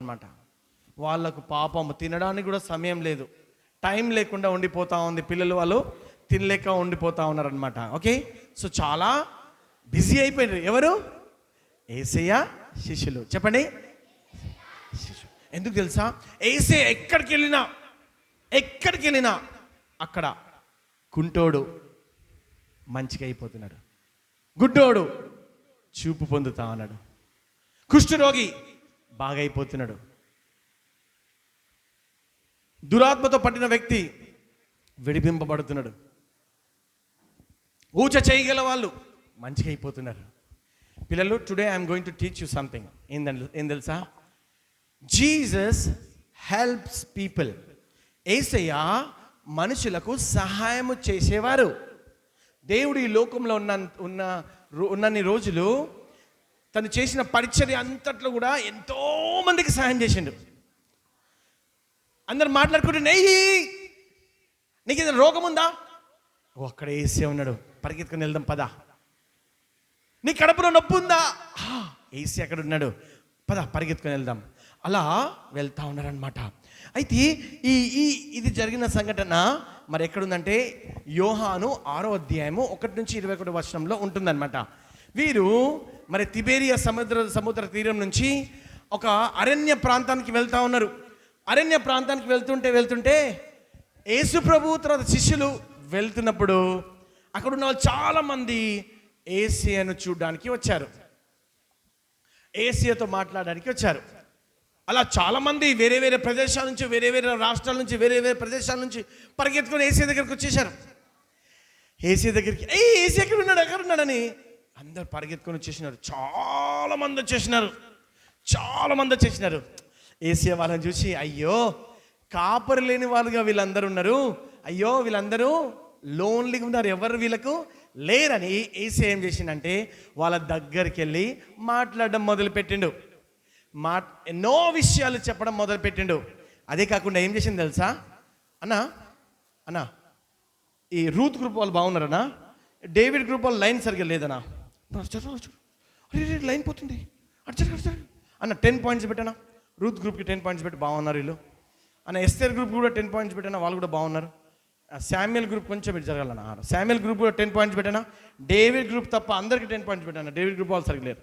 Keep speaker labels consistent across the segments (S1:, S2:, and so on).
S1: అనమాట. వాళ్ళకు పాపం తినడానికి కూడా సమయం లేదు, టైం లేకుండా ఉండిపోతూ ఉంది. పిల్లలు వాళ్ళు తినలేక ఉండిపోతూ ఉన్నారనమాట. ఓకే, సో చాలా బిజీ అయిపోయినారు. ఎవరు? యేసయ్య శిష్యులు. చెప్పండి, శిష్యులు. ఎందుకు తెలుసా? యేసయ్య ఎక్కడికి వెళ్ళినా అక్కడ కుంటోడు మంచిగా అయిపోతున్నాడు, గుడ్డోడు చూపు పొందుతా ఉన్నాడు, కుష్ఠరోగి బాగా అయిపోతున్నాడు, దురాత్మతో పట్టిన వ్యక్తి విడిపింపబడుతున్నాడు, ఊచ చేయగల వాళ్ళు మంచిగా అయిపోతున్నారు. పిల్లలు, today I'm going to teach you something. ఏం తెలుసా? Jesus helps people. యేసయ్య మనుషులకు సహాయము చేసేవారు. దేవుడు ఈ లోకంలో ఉన్నన్ని రోజులు తను చేసిన పరిచర్య అంతట్లో కూడా ఎంతో మందికి సహాయం చేసిండు. అందరు మాట్లాడుకుంటే, నీకు ఏదైనా రోగం ఉందా? అక్కడ యేసే ఉన్నాడు, పరిగెత్తుకుని వెళ్దాం పద. నీ కడుపులో నొప్పి ఉందా? యేసే అక్కడ ఉన్నాడు, పద పరిగెత్తుకుని వెళ్దాం. అలా వెళ్తా ఉన్నారనమాట. అయితే ఇది జరిగిన సంఘటన మరి ఎక్కడుందంటే యోహాను 6వ అధ్యాయము 1-21 ఉంటుందన్నమాట. వీరు మరి తిబేరియా సముద్ర తీరం నుంచి ఒక అరణ్య ప్రాంతానికి వెళ్తా ఉన్నారు. అరణ్య ప్రాంతానికి వెళ్తుంటే యేసు ప్రభు తర్వాత శిష్యులు వెళ్తున్నప్పుడు అక్కడ ఉన్న చాలామంది యేసయ్యను చూడడానికి వచ్చారు, యేసయ్యతో మాట్లాడడానికి వచ్చారు. అలా చాలామంది వేరే వేరే ప్రదేశాల నుంచి, వేరే వేరే రాష్ట్రాల నుంచి, వేరే వేరే ప్రదేశాల నుంచి పరిగెత్తుకొని యేసయ్య దగ్గరికి వచ్చేసారు. యేసయ్య దగ్గరికి యేసయ్య ఎక్కడ ఉన్నాడని అందరు పరిగెత్తుకొని వచ్చేసినారు. చాలామంది వచ్చేసినారు. యేసయ్య వాళ్ళని చూసి, అయ్యో కాపరి లేని వాళ్ళుగా వీళ్ళందరూ ఉన్నారు, అయ్యో వీళ్ళందరూ లోన్లీగా ఉన్నారు, ఎవరు వీళ్ళకు లేరని యేసయ్య ఏం చేసిండంటే వాళ్ళ దగ్గరికి వెళ్ళి మాట్లాడడం మొదలుపెట్టిండు. ఎన్నో విషయాలు చెప్పడం మొదలుపెట్టిండు. అదే కాకుండా ఏం చేసింది తెలుసా? అన్నా ఈ రూత్ గ్రూప్ వాళ్ళు బాగున్నారన్నా, డేవిడ్ గ్రూప్ వాళ్ళు లైన్ సరిగ్గా లేదన్నా, లైన్ పోతుంది అన్న 10 పాయింట్స్ పెట్టానా, రూత్ గ్రూప్కి 10 పాయింట్స్ పెట్టి బాగున్నారు వీళ్ళు అన్న. ఎస్తేర్ గ్రూప్ కూడా 10 పాయింట్స్ పెట్టానా, వాళ్ళు కూడా బాగున్నారు. శామ్యుయల్ గ్రూప్ కొంచెం ఇటు జరగాలన్నా, శామ్యుయల్ గ్రూప్ కూడా 10 పాయింట్స్ పెట్టానా. డేవిడ్ గ్రూప్ తప్ప అందరికి 10 పాయింట్స్ పెట్టాను, డేవిడ్ గ్రూప్ వాళ్ళు సరిగ్గా లేరు.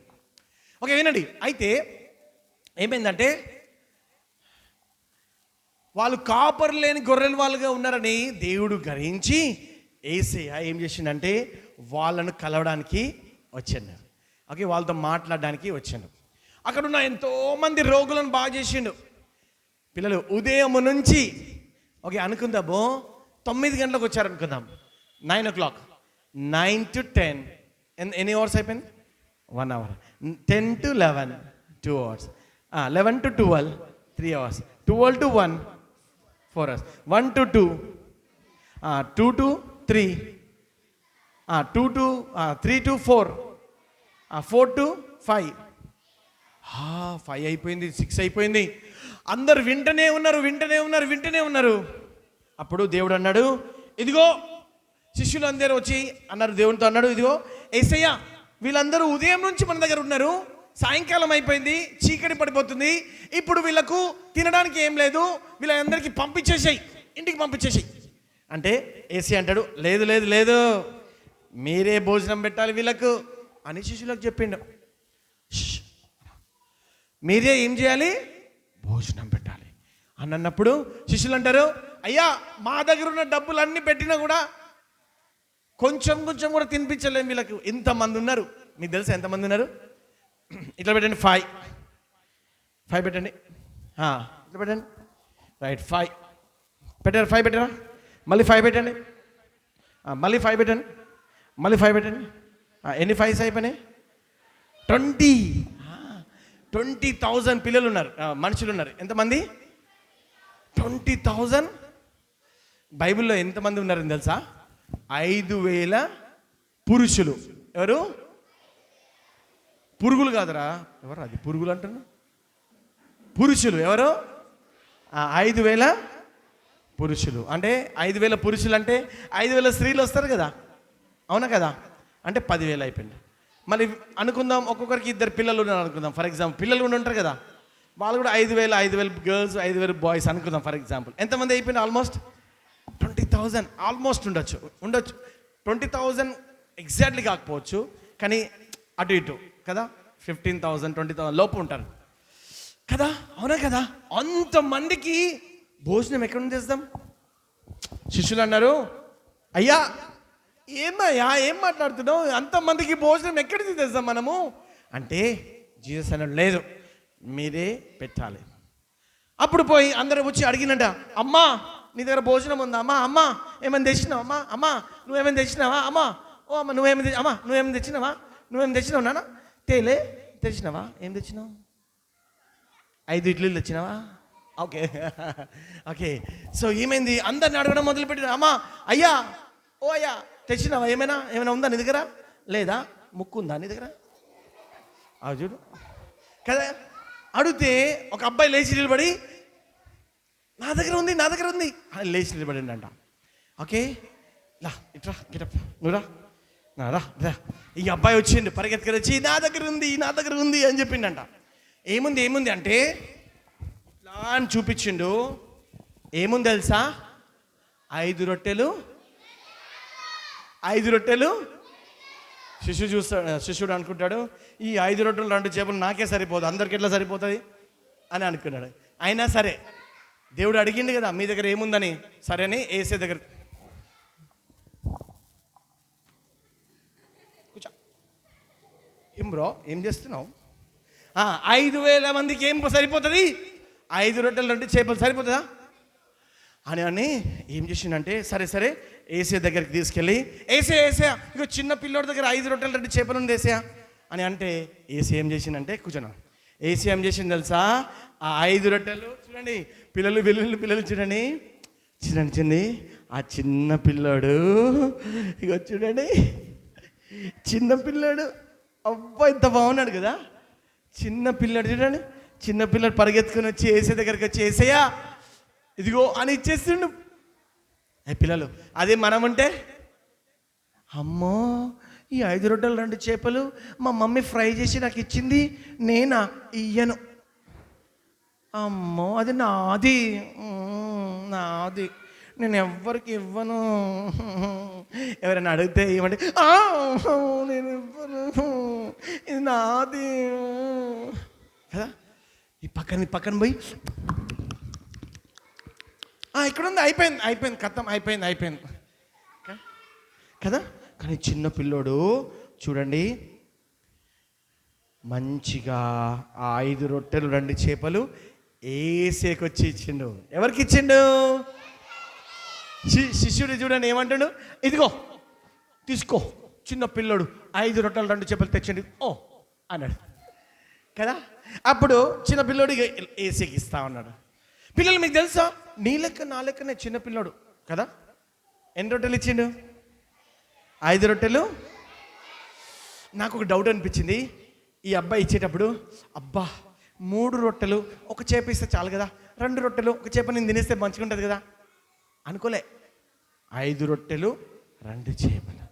S1: ఓకే వినండి. అయితే ఏమైందంటే వాళ్ళు కాపరు లేని గొర్రెల వాళ్ళుగా ఉన్నారని దేవుడు గ్రహించి యేసయ్య ఏం చేసిండంటే వాళ్ళను కలవడానికి వచ్చాడు. ఓకే, వాళ్ళతో మాట్లాడడానికి వచ్చాడు. అక్కడ ఉన్న ఎంతోమంది రోగులను బాగా చేసిండు. పిల్లలు ఉదయం నుంచి ఓకే అనుకుందాము 9 గంటలకు వచ్చారు అనుకుందాం, 9 o'clock, 9 to 10 ఎన్ని అవర్స్ అయిపోయింది? 1 hour. 10 to 11 2 hours. 11 to 12 3 hours. 12 to 1 4 hours. 1 to 2 2 to 3 2 to 3 to 4 4 to 5 5 అయిపోయింది, 6 అయిపోయింది. అందరు వింటనే ఉన్నారు. అప్పుడు దేవుడు అన్నాడు, ఇదిగో శిష్యులు అందరూ వచ్చి అన్నారు, దేవునితో అన్నాడు, ఇదిగో యేసయ్య వీళ్ళందరూ ఉదయం నుంచి మన దగ్గర ఉన్నారు, సాయంకాలం అయిపోయింది, చీకటి పడిపోతుంది, ఇప్పుడు వీళ్ళకు తినడానికి ఏం లేదు, వీళ్ళందరికీ పంపించేసాయి, ఇంటికి పంపించేసాయి అంటే యేసయ్య అంటాడు, లేదు మీరే భోజనం పెట్టాలి వీళ్ళకు అని శిష్యులకు చెప్పిండు. మీరే ఏం చేయాలి? భోజనం పెట్టాలి అని అన్నప్పుడు శిష్యులు అంటారు, అయ్యా మా దగ్గర ఉన్న డబ్బులు అన్నీ పెట్టినా కూడా కొంచెం కూడా తినిపించలేము వీళ్ళకు, ఇంతమంది ఉన్నారు. మీకు తెలుసా ఎంతమంది ఉన్నారు? ఇట్లా పెట్టండి, 5 పెట్టండి, ఇట్లా పెట్టండి, రైట్ 5 పెట్టారు, 5 పెట్టారా, మళ్ళీ 5 పెట్టండి, మళ్ళీ 5 పెట్టండి, మళ్ళీ 5 పెట్టండి. ఎన్ని 5s అయిపోయినాయి? 20,000 పిల్లలు ఉన్నారు, మనుషులు ఉన్నారు. ఎంతమంది? 20,000. బైబిల్లో ఎంతమంది ఉన్నారని తెలుసా? 5,000 పురుషులు. ఎవరు? పురుగులు కాదురా, ఎవరు అది పురుగులు అంటున్నా, పురుషులు. ఎవరు? 5,000 పురుషులు. అంటే 5,000 పురుషులు అంటే 5,000 స్త్రీలు వస్తారు కదా, అవునా కదా? అంటే 10,000 అయిపోయింది. మళ్ళీ అనుకుందాం ఒక్కొక్కరికి 2 పిల్లలు ఉన్నారు అనుకుందాం, ఫర్ ఎగ్జాంపుల్ పిల్లలు ఉంటారు కదా, వాళ్ళు కూడా 5,000 గర్ల్స్, 5,000 బాయ్స్ అనుకుందాం ఫర్ ఎగ్జాంపుల్. ఎంతమంది అయిపోయింది? ఆల్మోస్ట్ 20,000 ఆల్మోస్ట్ ఉండొచ్చు 20,000 ఎగ్జాక్ట్లీ కాకపోవచ్చు, కానీ అటు ఇటు కదా, 15,000 20,000 లోపు ఉంటారు కదా, అవునా కదా. అంతమందికి భోజనం ఎక్కడ నుంచి తెస్తాం? శిష్యులు అన్నారు, అయ్యా ఏమయ్యా ఏం మాట్లాడుతున్నావు, అంతమందికి భోజనం ఎక్కడి నుంచి తెస్తాం మనము అంటే జీసస్ అన్నాడు, లేదు మీరే పెట్టాలి. అప్పుడు పోయి అందరూ వచ్చి అడిగినట, అమ్మా నీ దగ్గర భోజనం ఉందా? అమ్మా ఏమైనా తెచ్చినావా? అమ్మా నువ్వేమైనా తెచ్చినావా? అమ్మా ఓ అమ్మ నువ్వేమైనా తెచ్చినావా? నాన్న తేలే తెచ్చినావా? ఏం తెచ్చినావు? 5 ఇడ్లీలు తెచ్చినావా? Okay okay. సో ఏమైంది? అందరిని అడగడం మొదలుపెట్టిన, అమ్మా అయ్యా ఓ అయ్యా తెచ్చినావా? ఏమైనా ఉందా నీ దగ్గర? లేదా? ముక్కు ఉందా నీ దగ్గర? చూడు కదా. అడిగితే ఒక అబ్బాయి లేచి నిలబడి, నా దగ్గర ఉంది అని లేచి నిలబడిండి అంట. ఓకే లా ఇట్రా గిటప్ నువ్వు రా. ఈ అబ్బాయి వచ్చిండు పరిగెత్తుకొని వచ్చి, నా దగ్గర ఉంది అని చెప్పిండంట. ఏముంది అంటే ఇట్లా అని చూపించిండు. ఏముంది తెలుసా? 5 రొట్టెలు. శిష్యుడు అనుకుంటాడు, ఈ 5 రొట్టెలు 2 చేపలు నాకే సరిపోదు, అందరికి ఎట్లా సరిపోతుంది అని అనుకున్నాడు. అయినా సరే దేవుడు అడిగిండు కదా మీ దగ్గర ఏముందని. సరే అని ఏసే దగ్గర కూర్చో. ఏం బ్రో ఏం చేస్తున్నావు? 5,000 మందికి ఏం సరిపోతుంది? 5 రొట్టెలు 2 చేపలు సరిపోతుందా అని ఏం చేసిండంటే, సరే ఏసే దగ్గరికి తీసుకెళ్ళి, ఏసే ఇక చిన్న పిల్లోడి దగ్గర 5 రొట్టెలు 2 చేపలు ఉంది ఏసే అని అంటే, ఏసీ ఏం చేసిందంటే కూర్చున్నా. ఏసీ ఏం చేసింది తెలుసా? ఆ 5 రొట్టెలు చూడండి, పిల్లలు చూడండి ఆ చిన్న పిల్లోడు, ఇక చూడండి చిన్న పిల్లాడు, అబ్బా ఇంత బాగున్నాడు కదా. చిన్న పిల్లాడు చూడండి, చిన్న పిల్లాడు పరిగెత్తుకొని వచ్చి ఏసే దగ్గరికి వచ్చి, ఏసయ్యా ఇదిగో అని ఇచ్చేస్తుండు. పిల్లలు అదే మనం ఉంటే, అమ్మో ఈ 5 రొట్టెలు 2 చేపలు మా మమ్మీ ఫ్రై చేసి నాకు ఇచ్చింది, నేనా ఇయ్యను, అమ్మో అది నాది నేను ఎవ్వరికి ఇవ్వను. ఎవరైనా అడిగితే ఏమంటే నేను ఇవ్వను, ఇది నాది కదా. ఈ పక్కన పోయి ఇక్కడ ఉంది, అయిపోయింది కథం అయిపోయింది కదా. కానీ చిన్న పిల్లోడు చూడండి మంచిగా ఆ 5 రొట్టెలు 2 చేపలు ఏసేకొచ్చి ఇచ్చిండు. ఎవరికి ఇచ్చిండు? శిష్యుడు చూడండి ఏమంటాడు, ఇదిగో తీసుకో. చిన్న పిల్లోడు 5 రొట్టెలు 2 చేపలు తెచ్చండి ఓ అన్నాడు కదా. అప్పుడు చిన్న పిల్లోడు ఏసేకి ఇస్తా ఉన్నాడు. పిల్లలు మీకు తెలుసా, నీ లెక్క నా లెక్కనే చిన్న పిల్లోడు కదా. ఎన్ని రొట్టెలు ఇచ్చిండు? 5 రొట్టెలు. నాకు ఒక డౌట్ అనిపించింది ఈ అబ్బాయి ఇచ్చేటప్పుడు, అబ్బా 3 రొట్టెలు 1 చేప ఇస్తే చాలు కదా, 2 రొట్టెలు 1 చేప నేను తినేస్తే మంచిగా ఉంటుంది కదా అనుకోలే. 5 రొట్టెలు 2 చేపలు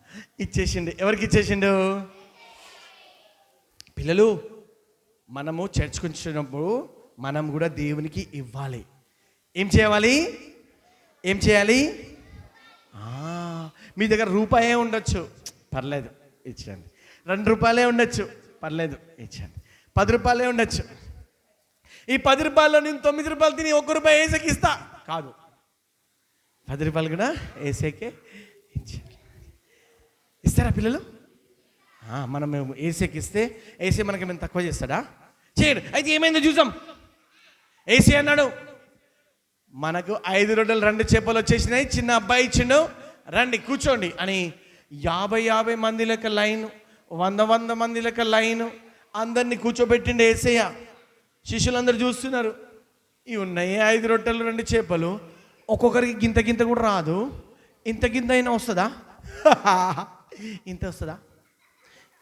S1: ఇచ్చేసిండు. ఎవరికి ఇచ్చేసిండు? పిల్లలు మనము చర్చకుంటున్నప్పుడు మనం కూడా దేవునికి ఇవ్వాలి. ఏం చేయాలి? మీ దగ్గర రూపాయే ఉండొచ్చు, పర్లేదు ఇచ్చండి. 2 రూపాయలే ఉండొచ్చు, పర్లేదు ఇచ్చండి. 10 రూపాయలే ఉండొచ్చు. ఈ 10 రూపాయల్లో నేను 9 రూపాయలు తిని 1 రూపాయి ఏసేకి ఇస్తా కాదు, 10 రూపాయలు కూడా ఏసేకే ఇచ్చారు. ఇస్తారా పిల్లలు? మనం ఏసేకి ఇస్తే ఏసే మనకి ఏమైనా తక్కువ చేస్తాడా? చేయడు. అయితే ఏమైందో చూసాం. ఏసీ అన్నాడు, మనకు 5 రొట్టెలు 2 చేపలు వచ్చేసినాయి, చిన్న అబ్బాయి ఇచ్చిండు, రండి కూర్చోండి అని 50 మంది లెక్క లైన్, 100 మంది లెక్క లైన్, అందరినీ కూర్చోబెట్టిండు ఏసయ్య. శిష్యులందరూ చూస్తున్నారు. ఇవి ఉన్నాయి 5 రొట్టెలు 2 చేపలు, ఒక్కొక్కరికి గింత కూడా రాదు. ఇంత అయినా వస్తుందా? ఇంత వస్తుందా?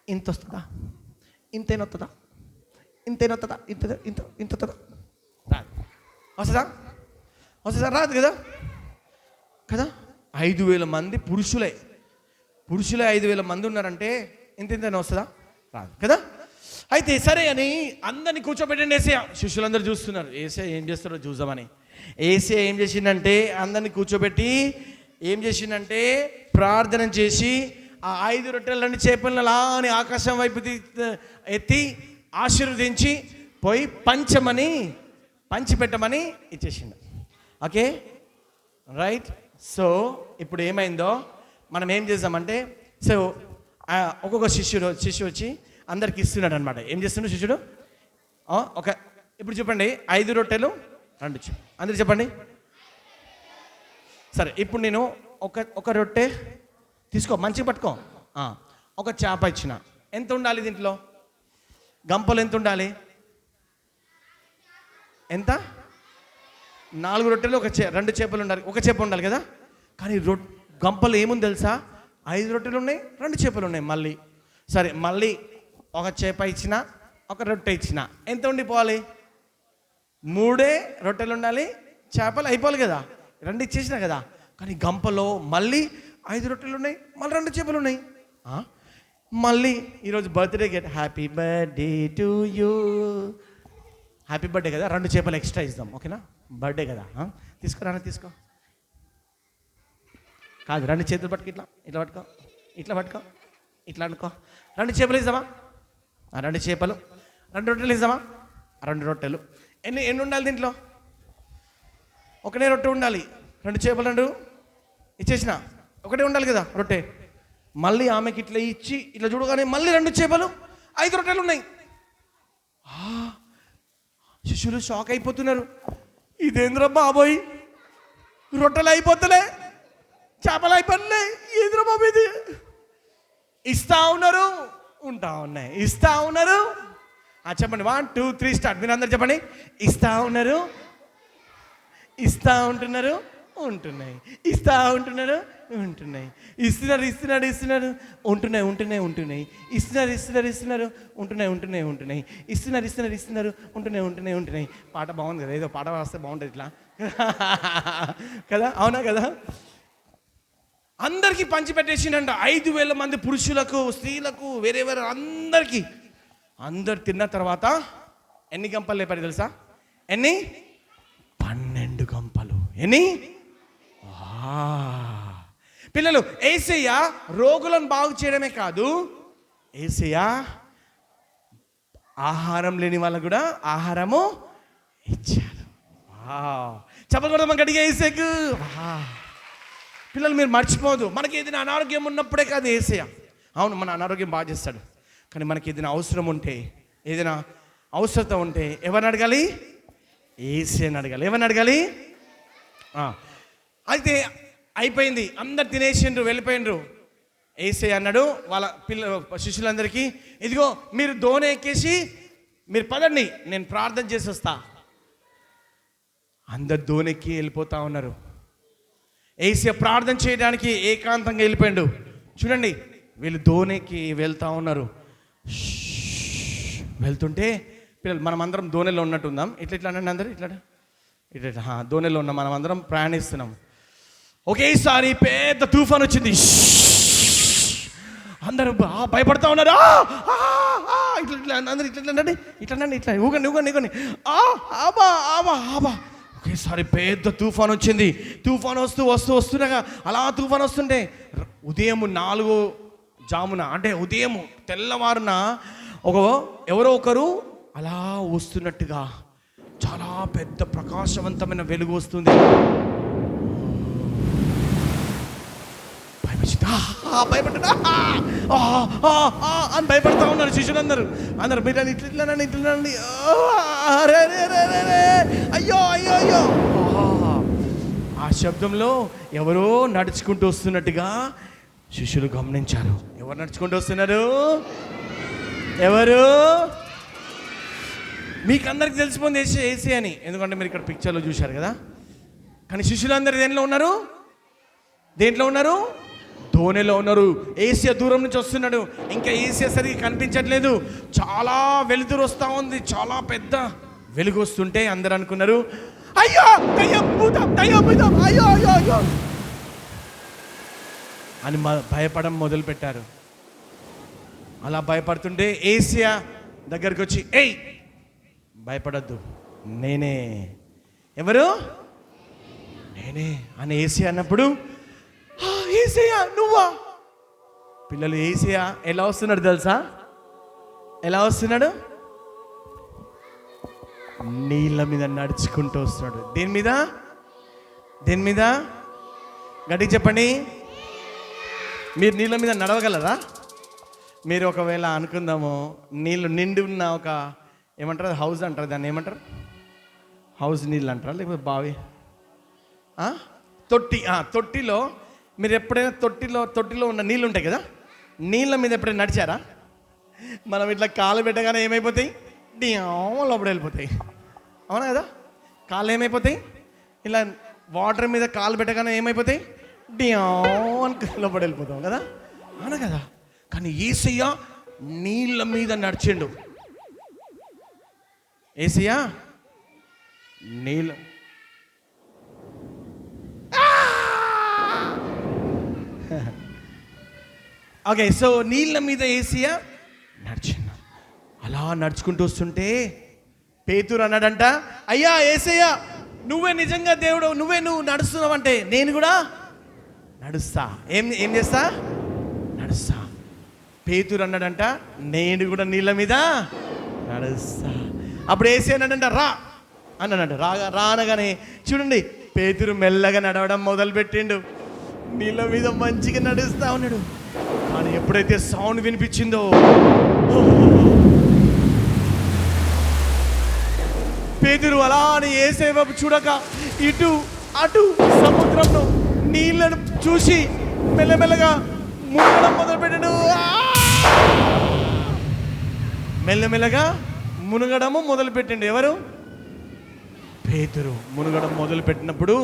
S1: ఇంతైనా వస్తుందా? ఇంత వస్తుందా? రాదు కదా. 5,000 మంది పురుషులే 5,000 మంది ఉన్నారంటే ఇంతైనా వస్తుందా? రాదు కదా. అయితే సరే అని అందరిని కూర్చోబెట్టండి ఏసయ్య. శిష్యులందరూ చూస్తున్నారు ఏసయ్య ఏం చేస్తారో చూద్దామని. ఏసయ్య ఏం చేసిందంటే అందరిని కూర్చోబెట్టి ఏం చేసిందంటే ప్రార్థన చేసి ఆ 5 రొట్టెలు 2 చేపలను అలా అని ఆకాశం వైపు ఎత్తి ఆశీర్వదించి పోయి పంచిపెట్టమని ఇచ్చేసిండు. Okay right. సో ఇప్పుడు ఏమైందో మనం ఏం చేద్దామంటే, సో ఒక్కొక్క శిష్యుడు వచ్చి అందరికి ఇస్తున్నాడు అనమాట. ఏం చేస్తున్నాడు శిష్యుడు? ఇప్పుడు చెప్పండి 5 రొట్టెలు 2 అందరు చెప్పండి. సరే ఇప్పుడు నేను ఒక రొట్టె తీసుకో, మంచిగా పట్టుకో. ఒక చేప ఇచ్చిన, ఎంత ఉండాలి దీంట్లో? గంపలు ఎంత ఉండాలి? ఎంత? 4 రొట్టెలు 2 చేపలు ఉండాలి, ఒక చేప ఉండాలి కదా. కానీ గంపలు ఏముంది తెలుసా? 5 రొట్టెలు ఉన్నాయి, 2 చేపలు ఉన్నాయి. మళ్ళీ సరే, మళ్ళీ ఒక చేప ఇచ్చిన, ఒక రొట్టె ఇచ్చిన, ఎంత ఉండిపోవాలి? 3 రొట్టెలు ఉండాలి, చేపలు అయిపోవాలి కదా. 2 ఇచ్చేసిన కదా. కానీ గంపలో మళ్ళీ 5 రొట్టెలు ఉన్నాయి, మళ్ళీ 2 చేపలు ఉన్నాయి. మళ్ళీ ఈరోజు birthday get happy birthday to you, happy birthday కదా, 2 చేపలు ఎక్స్ట్రా ఇద్దాం. ఓకేనా? బర్త్డే కదా. తీసుకో కాదు, 2 చేతులు పట్టుకు, ఇట్లా అనుకో. 2 చేపలు ఇద్దామా? 2 చేపలు, 2 రొట్టెలు ఇద్దామా? 2 రొట్టెలు. ఎన్ని ఉండాలి దీంట్లో? ఒకటే రొట్టె ఉండాలి, 2 చేపలు 2 ఇచ్చేసిన, ఒకటే ఉండాలి కదా రొట్టె. మళ్ళీ ఆమెకి ఇట్లా ఇచ్చి ఇట్లా చూడగానే మళ్ళీ 2 చేపలు 5 రొట్టెలు ఉన్నాయి. శిష్యులు షాక్ అయిపోతున్నారు. ఇదేంద్ర బాబోయ్, రొట్టెలు అయిపోతలే, చేపలు అయిపోలే, ఏంద్ర బాబు ఇది? ఇస్తా ఉన్నారు, ఉంటా ఉన్నాయి, ఇస్తా ఉన్నారు. చెప్పండి 1 2 3 స్టార్ట్. మీరు అందరు చెప్పండి. ఇస్తా ఉన్నారు, ఇస్తా ఉంటున్నారు, ఉంటున్నాయి, ఇస్తా ఉంటున్నారు, ఉంటున్నాయి, ఇస్తున్నారు, ఉంటున్నాయి, ఇస్తున్నారు, ఉంటున్నాయి. పాట బాగుంది కదా, ఏదో పాట వస్తే బాగుంటుంది ఇట్లా కదా, అవునా కదా? అందరికీ పంచిపెట్టేసిండంట. 5,000 మంది పురుషులకు, స్త్రీలకు, వేరే అందరికీ. అందరు తిన్న తర్వాత ఎన్ని గంపలు లేపారు తెలుసా? ఎన్ని? 12 గంపలు. ఎన్ని? పిల్లలు, యేసయ్య రోగులను బాగు చేయడమే కాదు, యేసయ్య ఆహారం లేని వాళ్ళకు కూడా ఆహారము ఇచ్చారు. చెప్పలు కూడా మనకు అడిగే యేసయ్యకు. పిల్లలు మీరు మర్చిపోదు, మనకి ఏదైనా అనారోగ్యం ఉన్నప్పుడే కాదు యేసయ్య. అవును, మన అనారోగ్యం బాగా చేస్తాడు. కానీ మనకి ఏదైనా అవసరం ఉంటే, ఏదైనా అవసరత ఉంటే ఎవరిని అడగాలి? యేసయ్యని అడగాలి. ఎవరిని అడగాలి? అయితే అయిపోయింది, అందరు తినేసిండ్రు, వెళ్ళిపోయిండ్రు. యేసయ్య అన్నాడు వాళ్ళ శిష్యులందరికీ, ఇదిగో మీరు దోణి ఎక్కేసి మీరు పదండి, నేను ప్రార్థన చేసి వస్తా. అందరు దోణెక్కి వెళ్ళిపోతా ఉన్నారు. యేసయ్య ప్రార్థన చేయడానికి ఏకాంతంగా వెళ్ళిపోయిండు. చూడండి, వీళ్ళు దోణికి వెళ్తా ఉన్నారు. వెళ్తుంటే పిల్లలు, మనం అందరం దోణిలో ఉన్నట్టు ఉందాం. ఇట్లా అనండి అందరు, ఇట్లా దోణిలో ఉన్నాం, మనం అందరం ప్రయాణిస్తున్నాం. ఒకేసారి పెద్ద తుఫాన్ వచ్చింది. అందరూ భయపడతా ఉన్నారు. ఇట్లా అందరు ఇట్లా ఊగండి. ఒకేసారి పెద్ద తుఫాన్ వచ్చింది. తుఫాన్ వస్తుండగా అలా తుఫాన్ వస్తుంటే ఉదయం 4 జామున, అంటే ఉదయం తెల్లవారున ఎవరో ఒకరు అలా వస్తున్నట్టుగా చాలా పెద్ద ప్రకాశవంతమైన వెలుగు వస్తుంది. భయపడ్డా అని భయపడతా ఉన్నారు శిష్యులందరూ. అందరు మీరు ఇట్లండి, అయ్యో. ఆ శబ్దంలో ఎవరో నడుచుకుంటూ వస్తున్నట్టుగా శిష్యులు గమనించారు. ఎవరు నడుచుకుంటూ వస్తున్నారు? ఎవరు? మీకు అందరికి తెలిసిపోయింది యేసయ్య అని, ఎందుకంటే మీరు ఇక్కడ పిక్చర్లో చూశారు కదా. కానీ శిష్యులందరూ దేంట్లో ఉన్నారు? దోణిలో ఉన్నారు. యేసయ్య దూరం నుంచి వస్తున్నాడు. ఇంకా యేసయ్య సరిగ్గా కనిపించట్లేదు. చాలా వెలుతురు వస్తూ ఉంది, చాలా పెద్ద వెలుగు వస్తుంటే అందరూ అనుకున్నారు, అయ్యో అయ్యో అని భయపడడం మొదలు పెట్టారు. అలా భయపడుతుంటే యేసయ్య దగ్గరికి వచ్చి ఏయ్ భయపడద్దు, నేనే. ఎవరు? నేనే అని యేసయ్య అన్నప్పుడు, యేసయ్య నువ్వా? పిల్లలు యేసయ్య ఎలా వస్తున్నాడు తెలుసా? ఎలా వస్తున్నాడు? నీళ్ళ మీద నడుచుకుంటూ వస్తున్నాడు. దేని మీద? దేని మీద? గట్టిగా చెప్పండి. మీరు నీళ్ళ మీద నడవగలరా? మీరు ఒకవేళ అనుకుందాము, నీళ్ళు నిండి ఉన్న ఒక ఏమంటారు, హౌస్ అంటారు, దాన్ని ఏమంటారు? హౌస్ నీళ్ళు అంటారా, లేకపోతే బావి, తొట్టి. తొట్టిలో మీరు ఎప్పుడైనా తొట్టిలో ఉన్న నీళ్ళు ఉంటాయి కదా, నీళ్ళ మీద ఎప్పుడైనా నడిచారా? మనం ఇట్లా కాలు పెట్టగానే ఏమైపోతాయి? లోపల వెళ్ళిపోతాయి. అవునా కదా? కాళ్ళు ఏమైపోతాయి? ఇలా వాటర్ మీద కాలు పెట్టగానే ఏమైపోతాయి? అని లోపల వెళ్ళిపోతాం కదా, అవునా కదా? కానీ యేసయ్య నీళ్ళ మీద నడిచిండు. యేసయ్య నీళ్ళ ఓకే. సో నీళ్ళ మీద యేసయ్య నడిచిండు. అలా నడుచుకుంటూ వస్తుంటే పేతురు అన్నాడంట, అయ్యా యేసయ్య, నువ్వే నిజంగా దేవుడు, నువ్వు నడుస్తున్నావంటే నేను కూడా నడుస్తా. ఏం చేస్తా? నడుస్తా. పేతురు అన్నాడంట, నేను కూడా నీళ్ళ మీద నడుస్తా. అప్పుడు యేసయ్య అన్నాడంట, రా అన్నాడంట. రా అనగానే చూడండి, పేతురు మెల్లగా నడవడం మొదలుపెట్టిండు. నీళ్ళ మీద మంచిగా నడుస్తా ఉన్నాడు. కానీ ఎప్పుడైతే సౌండ్ వినిపించిందో, పేతురు అలా అని యేసయ్య వైపు చూడక ఇటు అటు సముద్రంలో నీళ్ళను చూసి మెల్లమెల్లగా మునగడం మొదలుపెట్టాడు. మెల్లమెల్లగా మునగడము మొదలుపెట్టిండు. ఎవరు? పేతురు. మునగడం మొదలుపెట్టినప్పుడు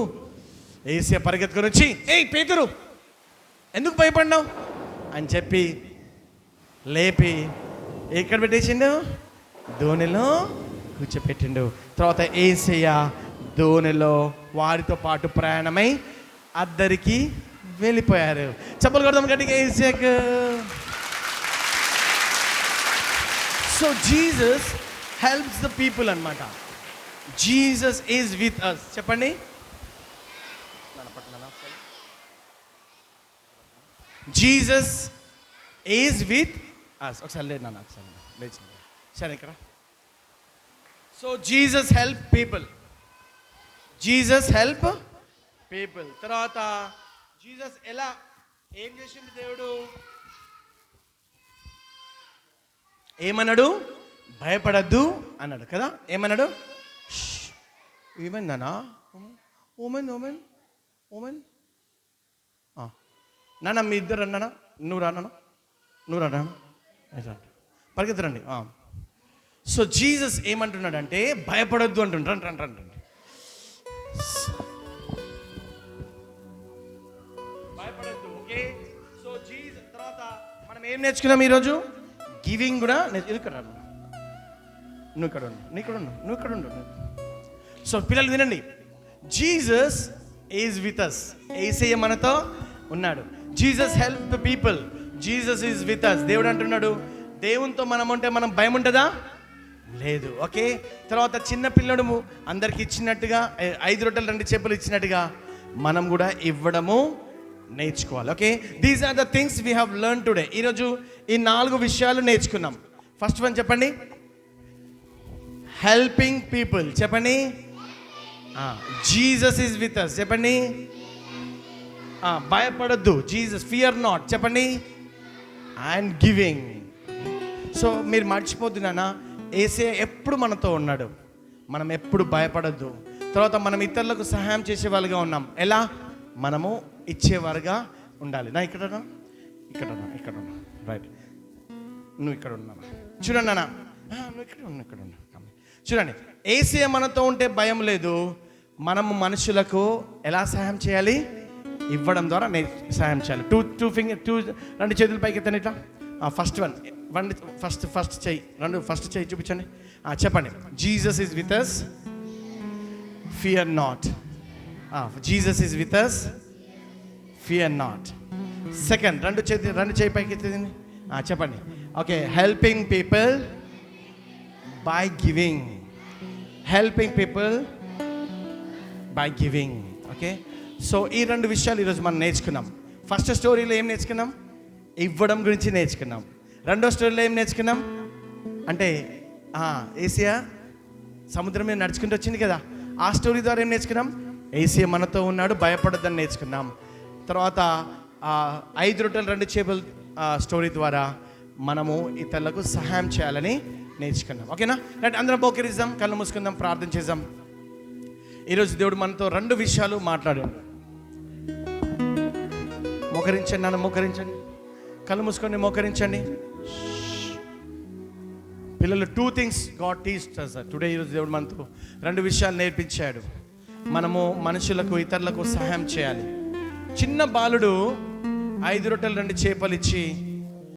S1: యేసయ్య పరిగెత్తుకొని వచ్చి, ఏయ్ పేతురు, ఎందుకు భయపడినావు అని చెప్పి లేపి ఎక్కడ పెట్టేసిండు? దోణిలో కూర్చోపెట్టిండు. తర్వాత యేసయ్య దోణిలో వారితో పాటు ప్రయాణమై అద్దరికి వెళ్ళిపోయారు. చప్పలు కొడదాం గట్టిగా యేసయ్యకు. So Jesus helps the people అన్నమాట. Jesus is with us. చెప్పండి. Jesus is with us. ఒకసారి లేదు నాన్న, ఒకసారి లేచి సరే ఇక్కడ. So Jesus help people. Jesus help people. తర్వాత జీసస్ ఎలా ఏం చేసిండు? దేవుడు ఏమన్నాడు? భయపడద్దు అన్నాడు కదా. ఏమన్నాడు? ఏమైందన్నా? ఓమెన్ ఓమెన్ ఓమెన్ నాన్న మీ ఇద్దరు అన్నానా? నువ్వు రానా పరిగెత్తరండి. సో జీసస్ ఏమంటున్నాడంటే భయపడొద్దు అంటుండ్రు. రండి భయపడద్దు. ఓకే. సో జీసస్ తర్వాత మనం ఏం నేర్చుకున్నాం ఈరోజు? గివింగ్ కూడా. నువ్వు ఇక్కడ ఉండు. సో పిల్లలు వినండి, జీసస్ ఈజ్ విత్ అస్. యేసయ్య మనతో ఉన్నాడు. Jesus help the people. Jesus is with us. దేవుడు అంటున్నాడు, దేవునితో మనం ఉంటే మనం భయం ఉంటుందా? లేదు. ఓకే. తర్వాత చిన్న పిల్లడు అందరికి ఇచ్చినట్టుగా 5 రొట్టెలు 2 చేపలు ఇచ్చినట్టుగా మనం కూడా ఇవ్వడము నేర్చుకోవాలి. Okay. These are the things we have learn today. ఈరోజు ఈ 4 విషయాలు నేర్చుకున్నాం. ఫస్ట్ వన్ చెప్పండి, హెల్పింగ్ పీపుల్. చెప్పండి. Jesus is with us. చెప్పండి. భయపడద్దు. Jesus fear not. చెప్పండి. And giving. సో మీరు మర్చిపోతున్నానా, యేసయ్య ఎప్పుడు మనతో ఉన్నాడు. మనం ఎప్పుడు భయపడద్దు. తర్వాత మనం ఇతరులకు సహాయం చేసే వాళ్ళుగా ఉన్నాం. ఎలా? మనము ఇచ్చేవారుగా ఉండాలి. నా ఇక్కడ రైట్. నువ్వు ఇక్కడ ఉన్నావా? చూడండి నాన్న, నువ్వు ఇక్కడ ఉన్నా. చూడండి, యేసయ్య మనతో ఉంటే భయం లేదు. మనము మనుషులకు ఎలా సహాయం చేయాలి? ఇవ్వడం ద్వారా సహాయం చేయాలి. రెండు చేతుల పైకి ఎత్తండి ఇట్లా. ఫస్ట్ చెయ్యి చూపించండి. చెప్పండి. Jesus is with us, fear not. Jesus is with us, fear not. Second, రెండు చేయి పైకి ఎత్తండి. చెప్పండి. Okay. Helping people. By giving, helping people by giving. Okay, so ఈ 2 విషయాలు ఈరోజు మనం నేర్చుకున్నాం. ఫస్ట్ స్టోరీలో ఏం నేర్చుకున్నాం? ఇవ్వడం గురించి నేర్చుకున్నాం. రెండో స్టోరీలో ఏం నేర్చుకున్నాం అంటే ఏసియా సముద్రం మీద నడుచుకుంటూ వచ్చింది కదా, ఆ స్టోరీ ద్వారా ఏం నేర్చుకున్నాం? ఏసియా మనతో ఉన్నాడు, భయపడొద్దని నేర్చుకున్నాం. తర్వాత 5 రొట్టెలు 2 చేపలు స్టోరీ ద్వారా మనము ఇతరులకు సహాయం చేయాలని నేర్చుకున్నాం. ఓకేనా? రైట్, అందరం పోకరిద్దాం, కళ్ళు మూసుకుందాం, ప్రార్థన చేద్దాం. ఈరోజు దేవుడు మనతో 2 విషయాలు మాట్లాడాడు. మోకరించండి నాన్న, మోకరించండి, కళ్ళు మూసుకొని మోకరించండి. పిల్లలు, 2 things God teaches us today. ఈరోజు దేవుడు మనతో 2 విషయాలు నేర్పించాడు. మనము మనుషులకు, ఇతరులకు సహాయం చేయాలి. చిన్న బాలుడు 5 రొట్టెలు 2 చేపలు ఇచ్చి